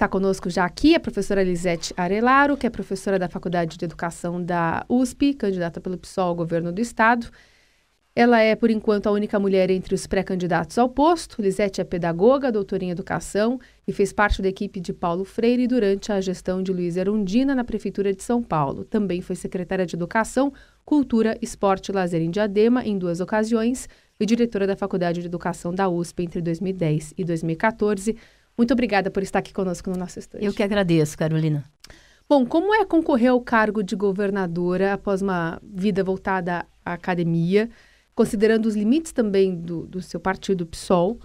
Está conosco já aqui a professora Lisete Arelaro, que é professora da Faculdade de Educação da USP, candidata pelo PSOL ao governo do Estado. Ela é, por enquanto, a única mulher entre os pré-candidatos ao posto. Lisete é pedagoga, doutora em educação e fez parte da equipe de Paulo Freire durante a gestão de Luiz Erundina na Prefeitura de São Paulo. Também foi secretária de Educação, Cultura, Esporte e Lazer em Diadema em 2 ocasiões e diretora da Faculdade de Educação da USP entre 2010 e 2014. Muito obrigada por estar aqui conosco no nosso estúdio. Eu que agradeço, Carolina. Bom, como é concorrer ao cargo de governadora após uma vida voltada à academia, considerando os limites também do seu partido, PSOL,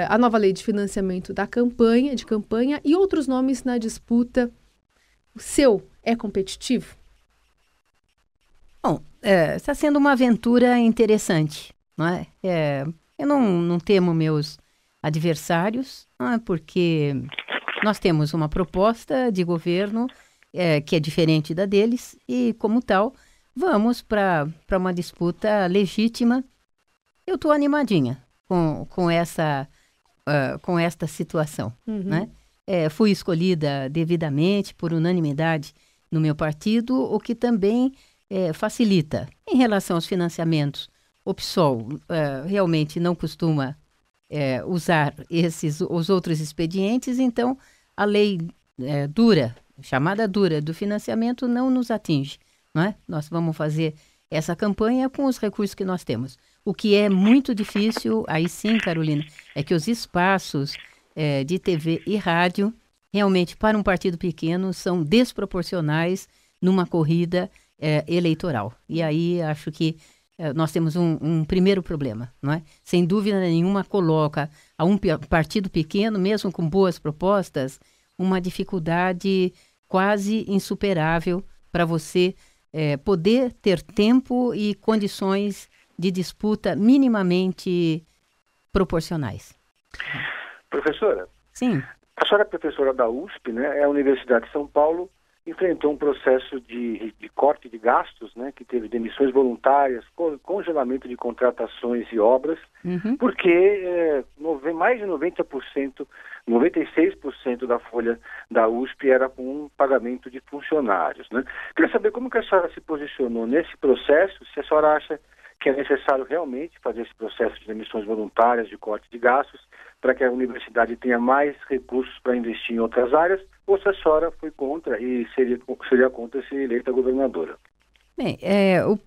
a nova lei de financiamento da campanha e outros nomes na disputa? O seu é competitivo? Bom, está sendo uma aventura interessante, não é? Eu não temo meus adversários, não é? Porque nós temos uma proposta de governo que é diferente da deles e, como tal, vamos para uma disputa legítima. Eu estou animadinha com esta situação, né? Fui escolhida devidamente, por unanimidade no meu partido, o que também facilita. Em relação aos financiamentos, o PSOL realmente não costuma usar os outros expedientes, então a lei chamada dura do financiamento não nos atinge. Não é? Nós vamos fazer essa campanha com os recursos que nós temos. O que é muito difícil, aí sim, Carolina, é que os espaços de TV e rádio, realmente, para um partido pequeno, são desproporcionais numa corrida eleitoral. E aí acho que nós temos um primeiro problema, não é? Sem dúvida nenhuma, coloca a um partido pequeno, mesmo com boas propostas, uma dificuldade quase insuperável para você poder ter tempo e condições de disputa minimamente proporcionais. Professora? Sim. A senhora é professora da USP, né? A Universidade de São Paulo enfrentou um processo de corte de gastos, né? Que teve demissões voluntárias, congelamento de contratações e obras, porque mais de 90%, 96% da folha da USP era com um pagamento de funcionários, né? Queria saber como que a senhora se posicionou nesse processo, se a senhora acha que é necessário realmente fazer esse processo de demissões voluntárias, de corte de gastos, para que a universidade tenha mais recursos para investir em outras áreas, ou se a senhora foi contra e seria contra ser eleita governadora? Bem,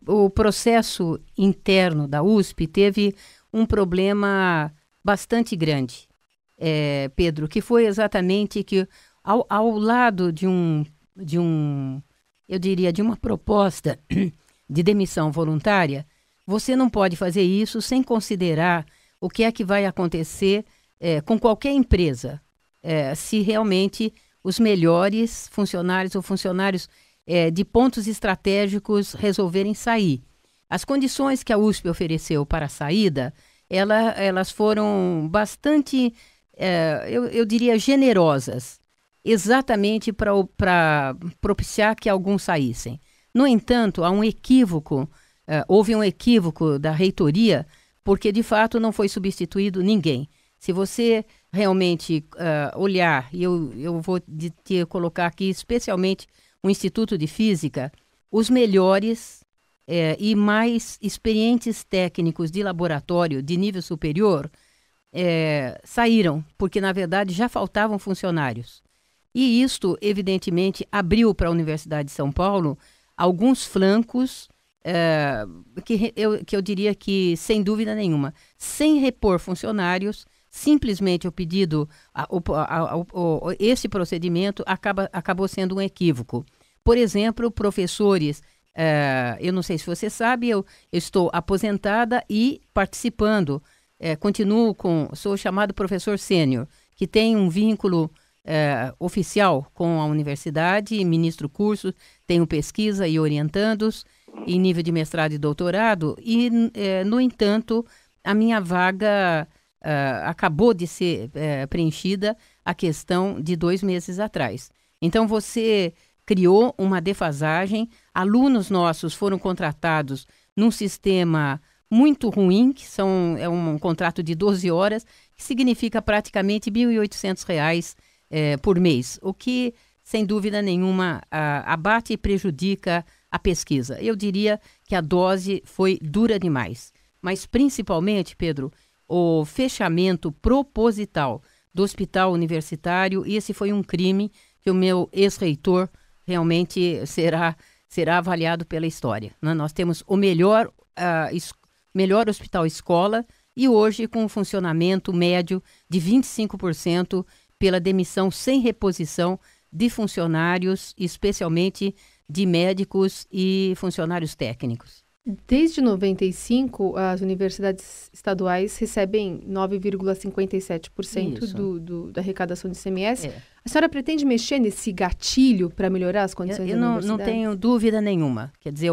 o processo interno da USP teve um problema bastante grande, Pedro, que foi exatamente que ao lado de eu diria, de uma proposta de demissão voluntária, você não pode fazer isso sem considerar o que é que vai acontecer com qualquer empresa, se realmente os melhores funcionários ou funcionários de pontos estratégicos resolverem sair. As condições que a USP ofereceu para a saída, elas foram bastante, eu diria, generosas, exatamente para propiciar que alguns saíssem. No entanto, houve um equívoco da reitoria, porque de fato não foi substituído ninguém. Se você realmente olhar, e eu vou te colocar aqui especialmente o Instituto de Física, os melhores e mais experientes técnicos de laboratório de nível superior saíram, porque na verdade já faltavam funcionários. E isto, evidentemente, abriu para a Universidade de São Paulo alguns flancos que eu diria que, sem dúvida nenhuma, sem repor funcionários, simplesmente o pedido, esse procedimento acabou sendo um equívoco. Por exemplo, professores, eu não sei se você sabe, eu estou aposentada e participando, sou chamado professor sênior, que tem um vínculo oficial com a universidade, ministro cursos, tenho pesquisa e orientandos em nível de mestrado e doutorado, e, no entanto, a minha vaga acabou de ser preenchida a questão de 2 meses atrás. Então, você criou uma defasagem, alunos nossos foram contratados num sistema muito ruim, que é um contrato de 12 horas, que significa praticamente R$ 1.800 por mês, o que, sem dúvida nenhuma, abate e prejudica a pesquisa. Eu diria que a dose foi dura demais. Mas, principalmente, Pedro, o fechamento proposital do hospital universitário, e esse foi um crime que o meu ex-reitor realmente será avaliado pela história, né? Nós temos o melhor hospital-escola e hoje com um funcionamento médio de 25% pela demissão sem reposição de funcionários, especialmente de médicos e funcionários técnicos. Desde 95, as universidades estaduais recebem 9,57% da arrecadação de ICMS. A senhora pretende mexer nesse gatilho para melhorar as condições da universidade? Não tenho dúvida nenhuma. Quer dizer,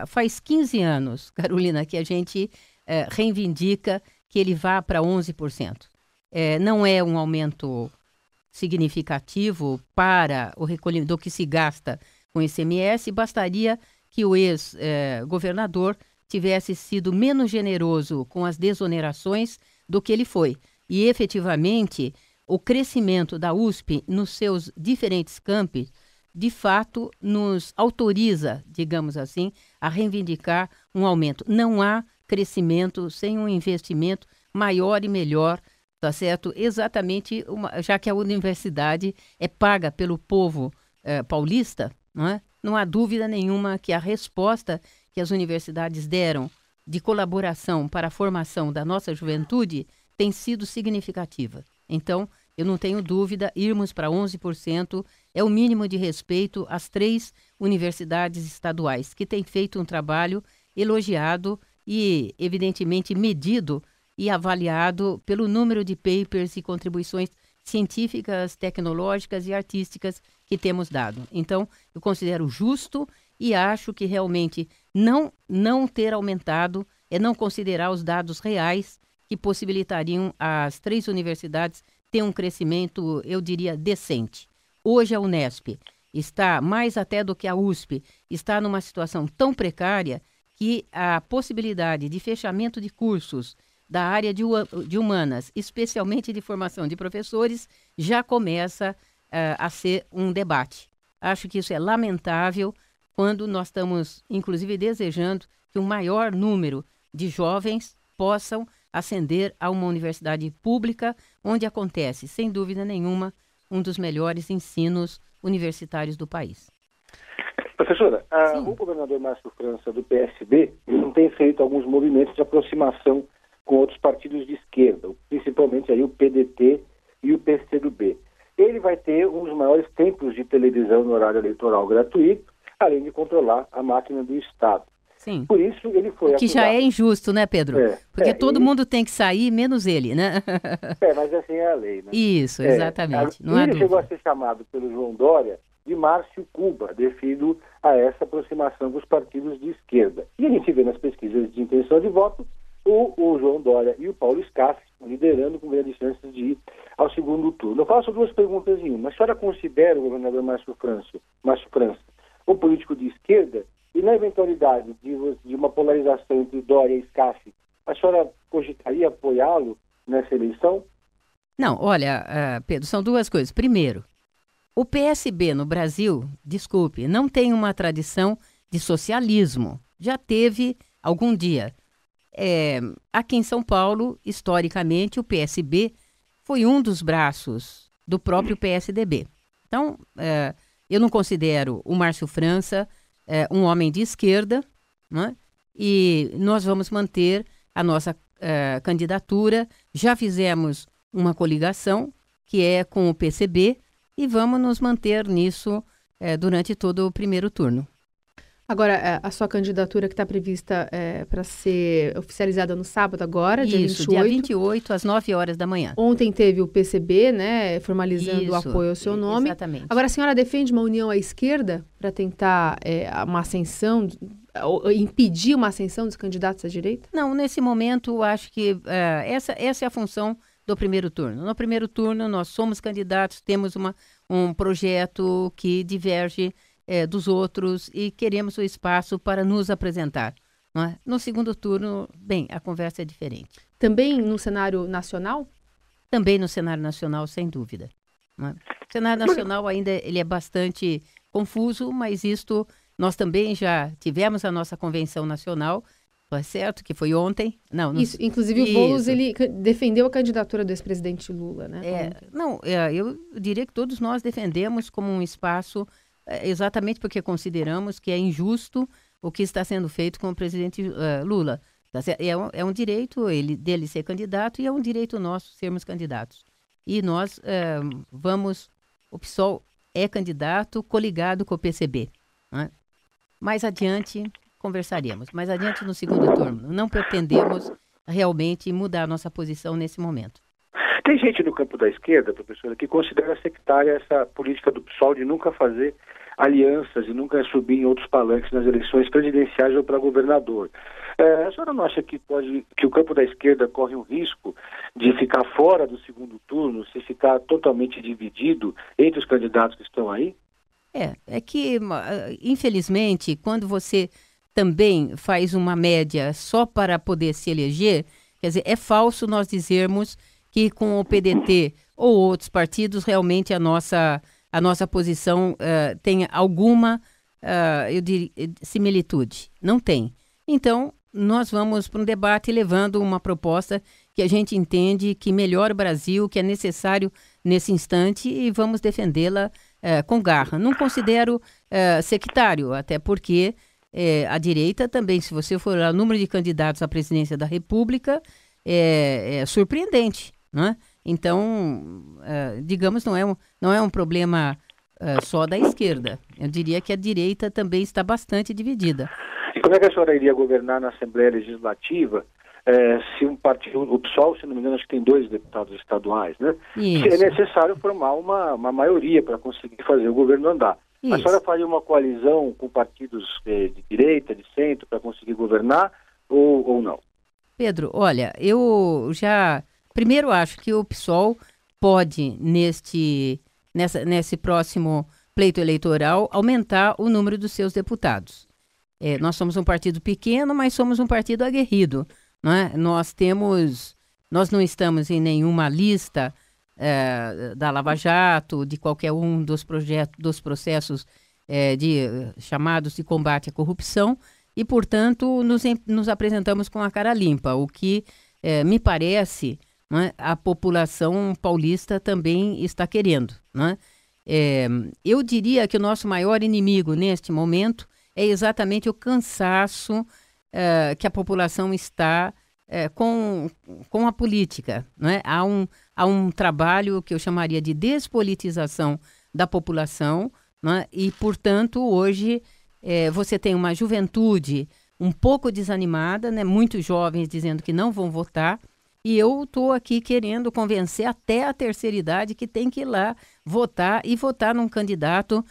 faz 15 anos, Carolina, que a gente reivindica que ele vá para 11%. Não é um aumento significativo para o recolhimento do que se gasta com ICMS, bastaria que o ex-governador tivesse sido menos generoso com as desonerações do que ele foi. E, efetivamente, o crescimento da USP nos seus diferentes campi, de fato, nos autoriza, digamos assim, a reivindicar um aumento. Não há crescimento sem um investimento maior e melhor, tá certo? Exatamente, já que a universidade é paga pelo povo paulista, não é? Não há dúvida nenhuma que a resposta que as universidades deram de colaboração para a formação da nossa juventude tem sido significativa. Então, eu não tenho dúvida, irmos para 11% é o mínimo de respeito às 3 universidades estaduais, que têm feito um trabalho elogiado e, evidentemente, medido e avaliado pelo número de papers e contribuições científicas, tecnológicas e artísticas que temos dado. Então, eu considero justo e acho que realmente não ter aumentado é não considerar os dados reais que possibilitariam as 3 universidades ter um crescimento, eu diria, decente. Hoje a Unesp está, mais até do que a USP, está numa situação tão precária que a possibilidade de fechamento de cursos da área de humanas, especialmente de formação de professores, já começa a ser um debate. Acho que isso é lamentável quando nós estamos, inclusive, desejando que um maior número de jovens possam ascender a uma universidade pública, onde acontece, sem dúvida nenhuma, um dos melhores ensinos universitários do país. Professora, o governador Márcio França, do PSB, tem feito alguns movimentos de aproximação com outros partidos de esquerda, principalmente aí o PDT e o PCdoB. Ele vai ter um dos maiores tempos de televisão no horário eleitoral gratuito, além de controlar a máquina do Estado. Sim. Por isso ele foi que já é injusto, né, Pedro? Porque todo ele... mundo tem que sair, menos ele, né? Mas assim é a lei, né? Isso, exatamente. Ele chegou a ser chamado pelo João Dória de Márcio Cuba, devido a essa aproximação com os partidos de esquerda. E a gente vê nas pesquisas de intenção de voto o João Dória e o Paulo Scaff liderando com grandes chances de ir ao segundo turno. Eu faço 2 perguntas em uma. A senhora considera o governador Márcio França um político de esquerda? E na eventualidade de uma polarização entre Dória e Scaff, a senhora cogitaria apoiá-lo nessa eleição? Não, olha, Pedro, são 2 coisas. Primeiro, o PSB no Brasil, desculpe, não tem uma tradição de socialismo. Já teve algum dia. Aqui em São Paulo, historicamente, o PSB foi um dos braços do próprio PSDB. Então, eu não considero o Márcio França um homem de esquerda, né? E nós vamos manter a nossa candidatura. Já fizemos uma coligação, que é com o PCB, e vamos nos manter nisso durante todo o primeiro turno. Agora, a sua candidatura que está prevista para ser oficializada no sábado agora, dia 28. Isso, dia 28, às 9 horas da manhã. Ontem teve o PCB, né, formalizando o apoio ao seu nome. Exatamente. Agora, a senhora defende uma união à esquerda para tentar uma ascensão, ou impedir uma ascensão dos candidatos à direita? Não, nesse momento, acho que essa é a função do primeiro turno. No primeiro turno, nós somos candidatos, temos um projeto que diverge dos outros e queremos o espaço para nos apresentar. Não é? No segundo turno, bem, a conversa é diferente. Também no cenário nacional? também no cenário nacional, sem dúvida. Não é? O cenário nacional ainda ele é bastante confuso, mas isto nós também já tivemos a nossa convenção nacional, é certo, que foi ontem. Não, isso, inclusive o Boulos, ele defendeu a candidatura do ex-presidente Lula, né? Eu diria que todos nós defendemos como um espaço, exatamente porque consideramos que é injusto o que está sendo feito com o presidente Lula. É um direito dele ser candidato e é um direito nosso sermos candidatos. E nós o PSOL é candidato coligado com o PCB. Né? Mais adiante conversaremos, mais adiante no segundo turno. Não pretendemos realmente mudar a nossa posição nesse momento. Tem gente no campo da esquerda, professora, que considera sectária essa política do PSOL de nunca fazer alianças e nunca subir em outros palanques nas eleições presidenciais ou para governador. A senhora não acha que o campo da esquerda corre um risco de ficar fora do segundo turno, se ficar totalmente dividido entre os candidatos que estão aí? É que, infelizmente, quando você também faz uma média só para poder se eleger, quer dizer, é falso nós dizermos que com o PDT ou outros partidos realmente a nossa posição tem alguma, eu diria, similitude. Não tem. Então, nós vamos para um debate levando uma proposta que a gente entende que melhora o Brasil, que é necessário nesse instante e vamos defendê-la com garra. Não considero sectário, até porque a direita também, se você for olhar o número de candidatos à presidência da República, é surpreendente, né? Então, digamos, não é um problema só da esquerda. Eu diria que a direita também está bastante dividida. E como é que a senhora iria governar na Assembleia Legislativa se um partido, o PSOL, se não me engano, acho que tem 2 deputados estaduais, né? Isso. É necessário formar uma maioria para conseguir fazer o governo andar. Isso. A senhora faria uma coalizão com partidos de direita, de centro, para conseguir governar ou não? Pedro, olha, primeiro acho que o PSOL pode, nesse próximo pleito eleitoral, aumentar o número dos seus deputados. Nós somos um partido pequeno, mas somos um partido aguerrido. Não é? Nós não estamos em nenhuma lista da Lava Jato, de qualquer um dos processos chamados de combate à corrupção, e, portanto, nos apresentamos com a cara limpa, o que me parece, não é, a população paulista também está querendo. Não é? Eu diria que o nosso maior inimigo neste momento é exatamente o cansaço que a população está com a política. Não é? Há um trabalho que eu chamaria de despolitização da população, não é? E, portanto, hoje você tem uma juventude um pouco desanimada, né? Muitos jovens dizendo que não vão votar, e eu estou aqui querendo convencer até a terceira idade que tem que ir lá votar e votar num candidato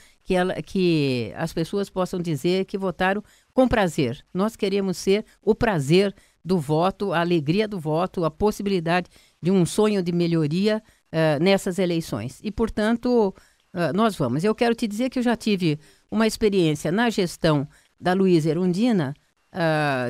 que as pessoas possam dizer que votaram com prazer. Nós queremos ser o prazer do voto, a alegria do voto, a possibilidade de um sonho de melhoria nessas eleições. E, portanto, nós vamos. Eu quero te dizer que eu já tive uma experiência na gestão da Luísa Erundina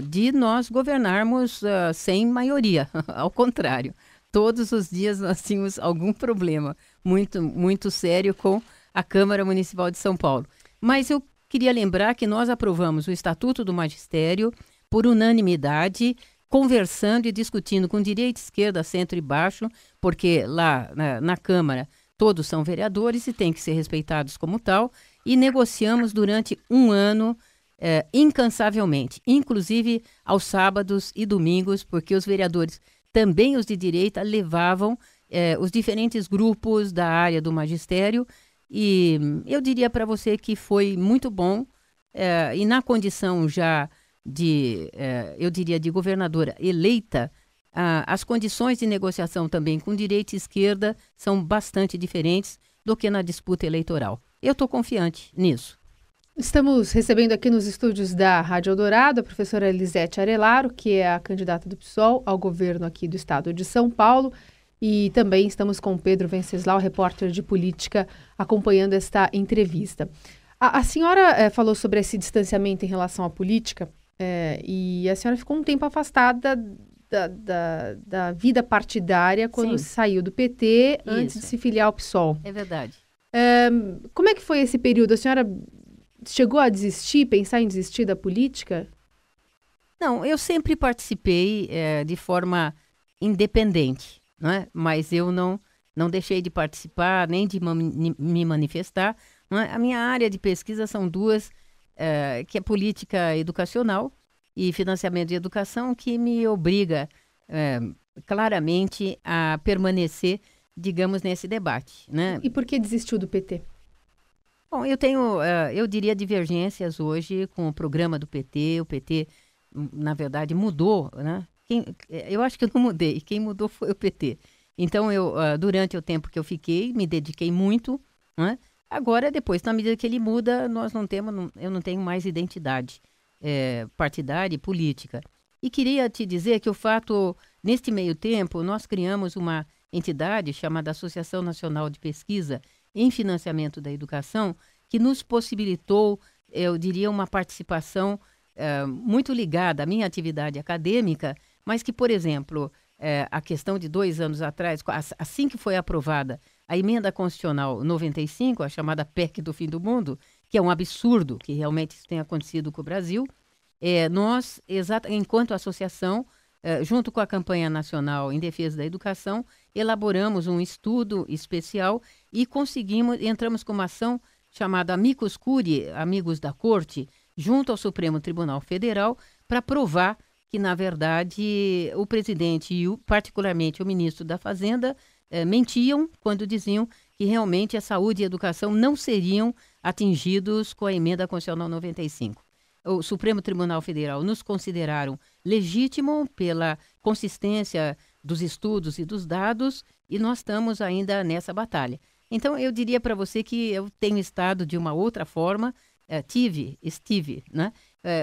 de nós governarmos sem maioria. Ao contrário, todos os dias nós tínhamos algum problema muito, muito sério com a Câmara Municipal de São Paulo. Mas eu queria lembrar que nós aprovamos o Estatuto do Magistério por unanimidade, conversando e discutindo com direita, esquerda, centro e baixo, porque lá na Câmara todos são vereadores e têm que ser respeitados como tal, e negociamos durante um ano incansavelmente, inclusive aos sábados e domingos, porque os vereadores, também os de direita, levavam os diferentes grupos da área do magistério, e eu diria para você que foi muito bom, e na condição já eu diria, de governadora eleita, as condições de negociação também com direita e esquerda são bastante diferentes do que na disputa eleitoral. Eu estou confiante nisso. Estamos recebendo aqui nos estúdios da Rádio Eldorado a professora Elisete Arelaro, que é a candidata do PSOL ao governo aqui do estado de São Paulo. E também estamos com o Pedro Venceslau, repórter de política, acompanhando esta entrevista. A senhora falou sobre esse distanciamento em relação à política, e a senhora ficou um tempo afastada da vida partidária quando Sim. saiu do PT, antes Isso. de se filiar ao PSOL. É verdade. Como é que foi esse período? A senhora chegou a desistir, pensar em desistir da política? Não, eu sempre participei de forma independente, não é? Mas eu não deixei de participar, nem de me manifestar. Não é? A minha área de pesquisa são duas, que é política educacional e financiamento de educação, que me obriga claramente a permanecer, digamos, nesse debate, né? E por que desistiu do PT? Bom, eu tenho, eu diria, divergências hoje com o programa do PT. O PT, na verdade, mudou, né? Eu acho que eu não mudei. Quem mudou foi o PT. Então, durante o tempo que eu fiquei, me dediquei muito, né? Agora, depois, na medida que ele muda, eu não tenho mais identidade partidária e política. E queria te dizer que neste meio tempo, nós criamos uma entidade chamada Associação Nacional de Pesquisa em Financiamento da Educação, que nos possibilitou, eu diria, uma participação muito ligada à minha atividade acadêmica, mas que, por exemplo, a questão de 2 anos atrás, assim que foi aprovada a Emenda Constitucional 95, a chamada PEC do fim do mundo, que é um absurdo que realmente isso tenha acontecido com o Brasil, nós, enquanto associação, junto com a Campanha Nacional em Defesa da Educação, elaboramos um estudo especial e entramos com uma ação chamada Amicus Curiae, Amigos da Corte, junto ao Supremo Tribunal Federal, para provar que, na verdade, o presidente e, particularmente, o ministro da Fazenda mentiam quando diziam que realmente a saúde e a educação não seriam atingidos com a Emenda Constitucional 95. O Supremo Tribunal Federal nos consideraram legítimo pela consistência dos estudos e dos dados, e nós estamos ainda nessa batalha. Então, eu diria para você que eu tenho estado de uma outra forma, estive, né,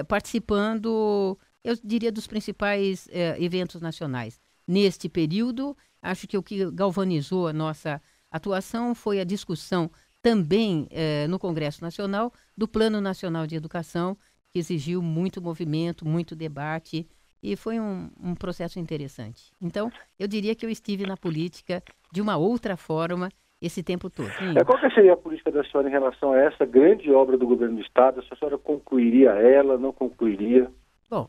participando, eu diria, dos principais eventos nacionais. Neste período, acho que o que galvanizou a nossa atuação foi a discussão também no Congresso Nacional do Plano Nacional de Educação, que exigiu muito movimento, muito debate, e foi um processo interessante. Então, eu diria que eu estive na política de uma outra forma esse tempo todo. Qual que seria a política da senhora em relação a essa grande obra do governo do Estado? A senhora concluiria ela, não concluiria? Bom,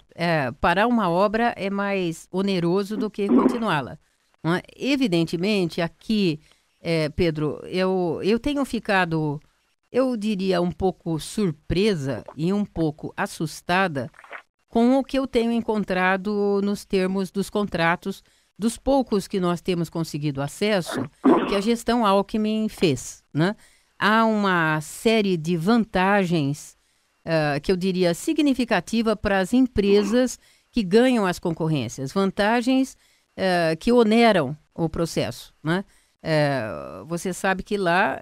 parar uma obra é mais oneroso do que continuá-la. Não é? Evidentemente, aqui, Pedro, eu tenho ficado, eu diria, um pouco surpresa e um pouco assustada com o que eu tenho encontrado nos termos dos contratos, dos poucos que nós temos conseguido acesso, que a gestão Alckmin fez, né? Há uma série de vantagens que eu diria significativa para as empresas que ganham as concorrências, vantagens que oneram o processo, né? Você sabe que lá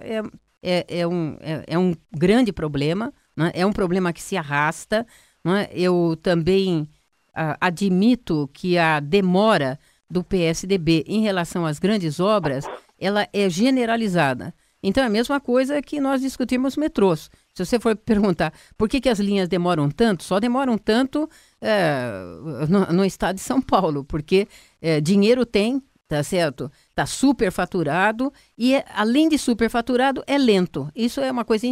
é um grande problema, né? É um problema que se arrasta, né? Eu também admito que a demora do PSDB em relação às grandes obras, ela é generalizada. Então, é a mesma coisa que nós discutimos metrôs. Se você for perguntar por que as linhas demoram tanto, só demoram tanto no estado de São Paulo, porque dinheiro tem, tá certo? Está superfaturado e, além de superfaturado, é lento. Isso é uma coisa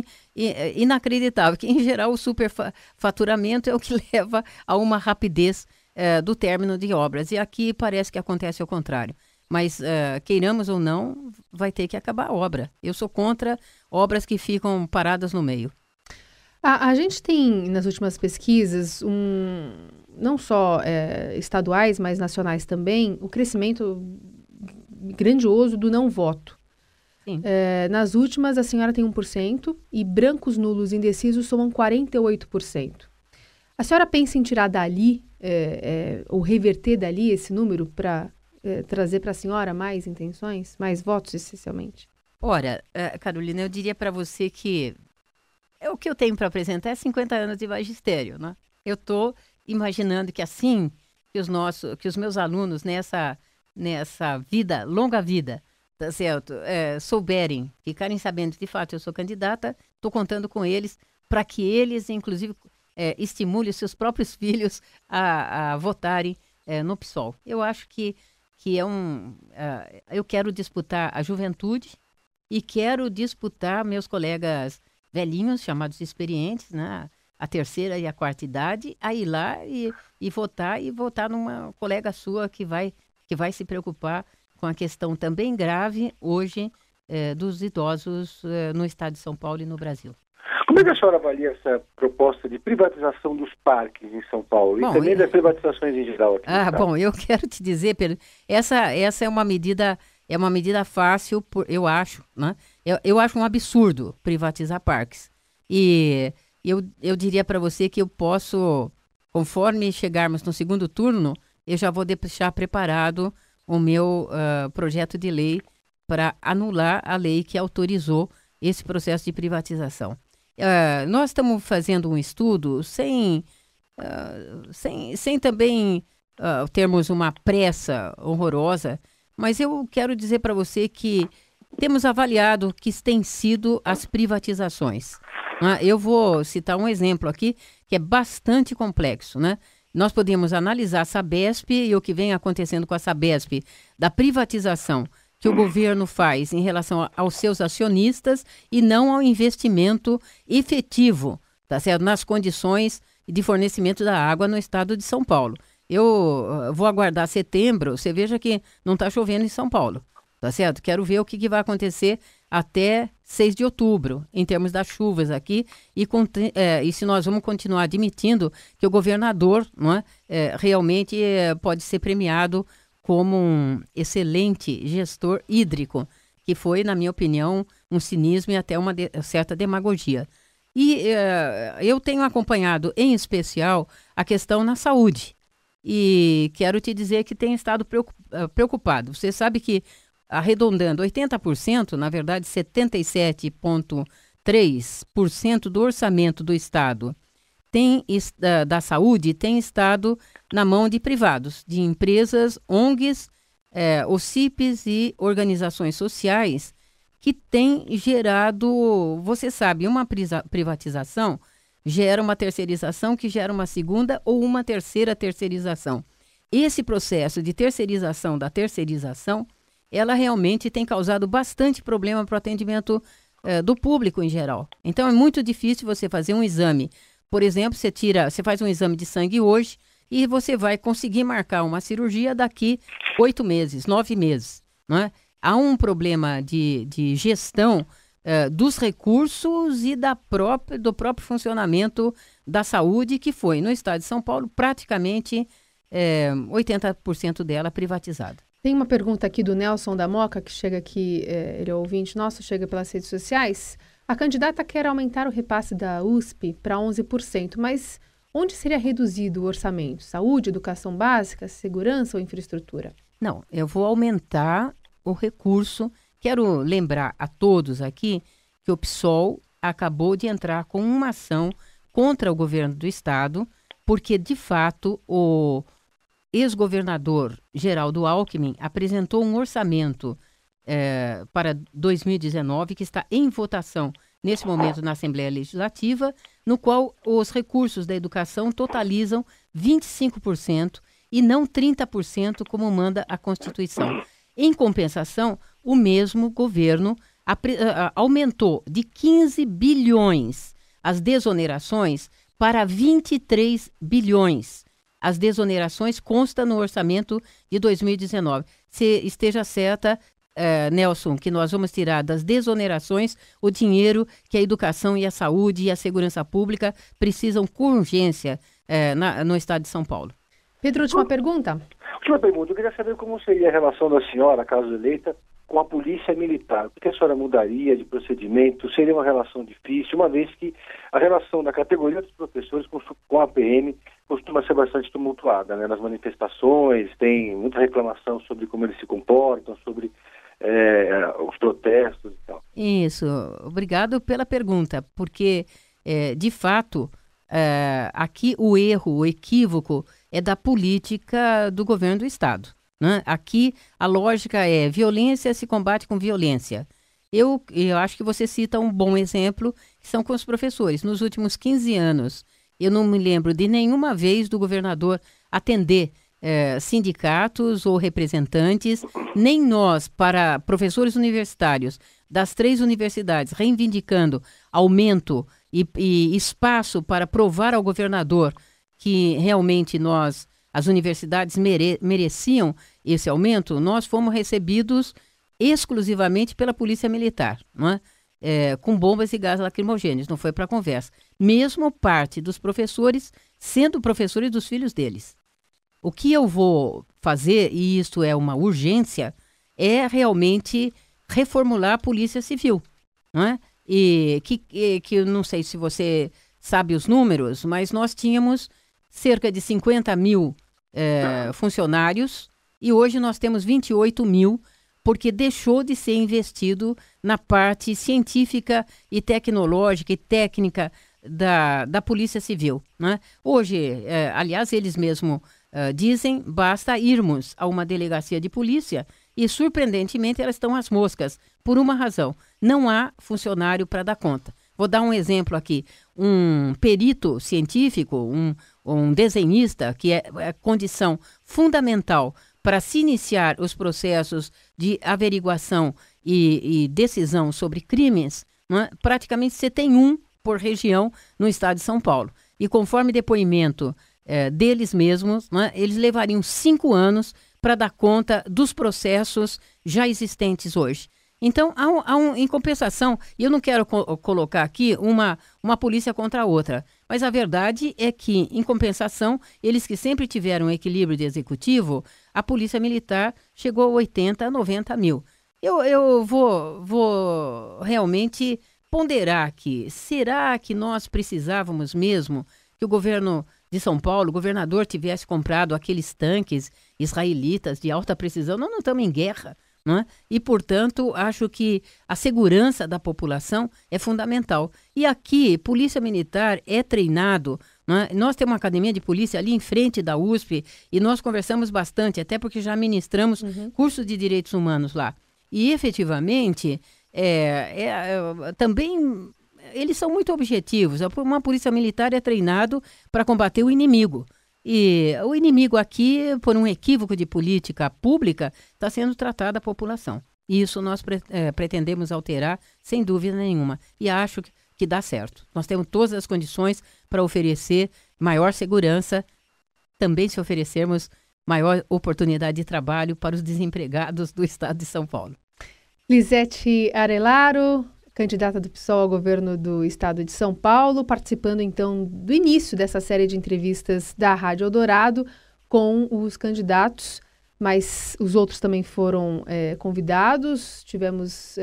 inacreditável, que, em geral, o superfaturamento é o que leva a uma rapidez do término de obras. E aqui parece que acontece ao contrário. Mas, queiramos ou não, vai ter que acabar a obra. Eu sou contra obras que ficam paradas no meio. A gente tem, nas últimas pesquisas, não só estaduais, mas nacionais também, o crescimento grandioso do não voto. Sim. Nas últimas, a senhora tem 1% e brancos, nulos e indecisos somam 48%. A senhora pensa em tirar dali, ou reverter dali esse número para trazer para a senhora mais intenções, mais votos, essencialmente? Ora, Carolina, eu diria para você que o que eu tenho para apresentar é 50 anos de magistério, né? Eu estou imaginando que assim que os meus alunos nessa longa vida, tá certo, souberem, ficarem sabendo que de fato eu sou candidata, estou contando com eles para que eles, inclusive, estimulem seus próprios filhos a votarem no PSOL. Eu acho que eu quero disputar a juventude e quero disputar meus colegas velhinhos, chamados experientes, né? A terceira e a quarta idade, a ir lá e votar numa colega sua que vai se preocupar com a questão também grave hoje dos idosos no estado de São Paulo e no Brasil. Como é que a senhora avalia essa proposta de privatização dos parques em São Paulo e também das privatizações em geral aqui no estado? Bom, eu quero te dizer, Pedro, essa é uma medida fácil, eu acho, né? Eu acho um absurdo privatizar parques. E eu diria para você que eu posso, conforme chegarmos no segundo turno, eu já vou deixar preparado o meu projeto de lei para anular a lei que autorizou esse processo de privatização. Nós estamos fazendo um estudo sem também termos uma pressa horrorosa, mas eu quero dizer para você que temos avaliado que têm sido as privatizações. Eu vou citar um exemplo aqui que é bastante complexo, né? Nós podemos analisar a Sabesp e o que vem acontecendo com a Sabesp, da privatização que o governo faz em relação aos seus acionistas e não ao investimento efetivo, tá certo? Nas condições de fornecimento da água no estado de São Paulo. Eu vou aguardar setembro, você veja que não está chovendo em São Paulo, tá certo? Quero ver o que vai acontecer até 6 de outubro, em termos das chuvas aqui, e se nós vamos continuar admitindo que o governador, não é, realmente pode ser premiado como um excelente gestor hídrico, que foi, na minha opinião, um cinismo e até uma certa demagogia. E eu tenho acompanhado, em especial, a questão na saúde. E quero te dizer que tenho estado preocupado. Você sabe que, arredondando 80%, na verdade 77,3% do orçamento do Estado da saúde tem estado na mão de privados, de empresas, ONGs, OCIPs e organizações sociais que têm gerado, você sabe, uma privatização gera uma terceirização que gera uma segunda ou uma terceira terceirização. Esse processo de terceirização da terceirização, ela realmente tem causado bastante problema para o atendimento do público em geral. Então é muito difícil você fazer um exame. Por exemplo, você faz um exame de sangue hoje e você vai conseguir marcar uma cirurgia daqui 8 meses, 9 meses. Não é? Há um problema de gestão dos recursos e do próprio funcionamento da saúde, que foi, no estado de São Paulo, praticamente 80% dela privatizada. Tem uma pergunta aqui do Nelson da Moca, que chega aqui, ele é ouvinte nosso, chega pelas redes sociais. A candidata quer aumentar o repasse da USP para 11%, mas onde seria reduzido o orçamento? Saúde, educação básica, segurança ou infraestrutura? Não, eu vou aumentar o recurso. Quero lembrar a todos aqui que o PSOL acabou de entrar com uma ação contra o governo do estado, porque, de fato, o ex-governador Geraldo Alckmin apresentou um orçamento para 2019, que está em votação nesse momento na Assembleia Legislativa, no qual os recursos da educação totalizam 25% e não 30%, como manda a Constituição. Em compensação, o mesmo governo aumentou de 15 bilhões as desonerações para 23 bilhões. As desonerações constam no orçamento de 2019. Se esteja certa, Nelson, que nós vamos tirar das desonerações o dinheiro que a educação e a saúde e a segurança pública precisam com urgência no estado de São Paulo. Pedro, última pergunta. Última pergunta. Eu queria saber como seria a relação da senhora, caso eleita, com a polícia militar. O que a senhora mudaria de procedimento? Seria uma relação difícil, uma vez que a relação da categoria dos professores com a PM costuma ser bastante tumultuada, né? Nas manifestações, tem muita reclamação sobre como eles se comportam, sobre os protestos e tal. Isso, obrigado pela pergunta, porque, de fato, aqui o equívoco é da política do governo do Estado, né? Aqui a lógica é violência se combate com violência. Eu acho que você cita um bom exemplo, que são com os professores. Nos últimos 15 anos, eu não me lembro de nenhuma vez do governador atender sindicatos ou representantes, nem nós, para professores universitários das 3 universidades, reivindicando aumento e espaço para provar ao governador que realmente as universidades mereciam esse aumento, nós fomos recebidos exclusivamente pela Polícia Militar, não é? Com bombas e gás lacrimogêneos, não foi para conversa. Mesmo parte dos professores sendo professores dos filhos deles. O que eu vou fazer, e isto é uma urgência, é realmente reformular a Polícia Civil, não é? E que eu não sei se você sabe os números, mas nós tínhamos cerca de 50 mil funcionários e hoje nós temos 28 mil, porque deixou de ser investido na parte científica e tecnológica e técnica da Polícia Civil, né? Hoje, aliás, eles mesmos dizem, basta irmos a uma delegacia de polícia e, surpreendentemente, elas estão às moscas, por uma razão: não há funcionário para dar conta. Vou dar um exemplo aqui. Um perito científico, um desenhista, que é condição fundamental para se iniciar os processos de averiguação e decisão sobre crimes, né? Praticamente você tem um por região no estado de São Paulo. E conforme depoimento deles mesmos, né, eles levariam 5 anos para dar conta dos processos já existentes hoje. Então, em compensação, e eu não quero colocar aqui uma polícia contra a outra, mas a verdade é que, em compensação, eles que sempre tiveram um equilíbrio de executivo, a Polícia Militar chegou a 80, 90 mil. Eu vou realmente ponderar aqui, será que nós precisávamos mesmo que o governo de São Paulo, o governador tivesse comprado aqueles tanques israelitas de alta precisão? Nós não estamos em guerra, não é? E, portanto, acho que a segurança da população é fundamental. E aqui, Polícia Militar é treinado, não é? Nós temos uma academia de polícia ali em frente da USP e nós conversamos bastante, até porque já ministramos cursos de direitos humanos lá. E, efetivamente, também eles são muito objetivos. Uma polícia militar é treinado para combater o inimigo. E o inimigo aqui, por um equívoco de política pública, está sendo tratado a população. E isso nós pretendemos alterar, sem dúvida nenhuma. E acho que dá certo. Nós temos todas as condições para oferecer maior segurança, também se oferecermos maior oportunidade de trabalho para os desempregados do estado de São Paulo. Lisete Arelaro, candidata do PSOL ao governo do estado de São Paulo, participando então do início dessa série de entrevistas da Rádio Eldorado com os candidatos, mas os outros também foram convidados. Tivemos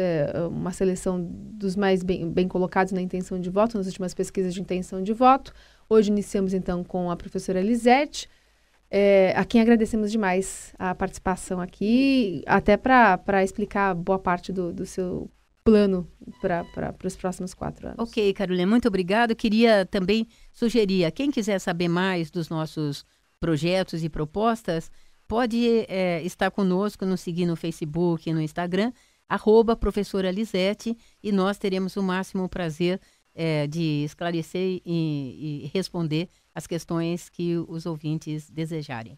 uma seleção dos mais bem colocados na intenção de voto, nas últimas pesquisas de intenção de voto. Hoje iniciamos então com a professora Lisete, a quem agradecemos demais a participação aqui, até para explicar boa parte do seu plano para os próximos 4 anos. Ok, Carolina, muito obrigado. Queria também sugerir a quem quiser saber mais dos nossos projetos e propostas, pode estar conosco, nos seguir no Facebook e no Instagram, @professora Lisete, e nós teremos o máximo prazer de esclarecer e responder as questões que os ouvintes desejarem.